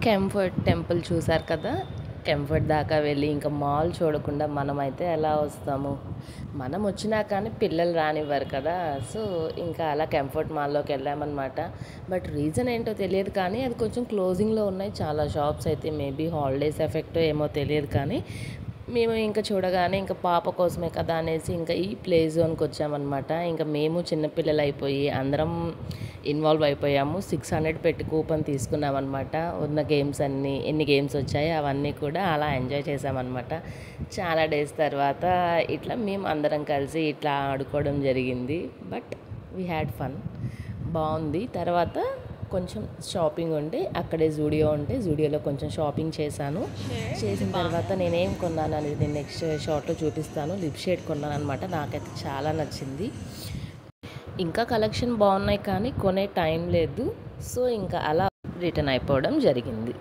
Comfort temple చూసారు కదా! Comfort దాకా వెళ్ళి ఇంకా మాల్ చూడకుండా మనమైతే ఎలా వస్తాము? మనం వచ్చినా కానీ పిల్లలు రానివ్వరు కదా! సో, ఇంకా అలా కంఫర్ట్ మాల్‌లోకెళ్ళామనమాట. బట్ రీజన్ ఏంటో తెలియదు కానీ అది కొంచెం క్లోజింగ్‌లో ఉన్నాయి చాలా షాప్స్ అయితే. మేబీ హాలిడేస్ ఎఫెక్టో ఏమో తెలియదు కానీ మేము ఇంక చూడగానే ఇంక పాప కోసమే కదా అనేసి ఇంకా ఈ ప్లే జోన్‌కొచ్చామనమాట. ఇంక మేము చిన్న పిల్లలయిపోయి అందరం ఇన్వాల్వ్ అయిపోయాము. 600 పెట్టి కూపన్ తీసుకున్నామనమాట. ఉన్న గేమ్స్ అన్నీ ఎన్ని గేమ్స్ వచ్చాయో అవన్నీ కూడా అలా ఎంజాయ్ చేశామనమాట. చాలా డేస్ తర్వాత ఇట్లా మేము అందరం కలిసి ఇట్లా ఆడుకోవడం జరిగింది. But we had fun. బావుంది. తర్వాత కొంచెం షాపింగ్ ఉండి అక్కడే జూడియో ఉంటే జూడియోలో కొంచెం షాపింగ్ చేశాను. చేసిన తర్వాత నేనేం కొన్నాను అనేది నేను నెక్స్ట్ షార్ట్‌లో చూపిస్తాను. లిప్ షేడ్ కొన్నాననమాట. నాకైతే చాలా నచ్చింది. ఇంకా కలెక్షన్ బాగున్నాయి కానీ కొనే టైం లేదు. సో, ఇంకా అలా రిటర్న్ అయిపోవడం జరిగింది.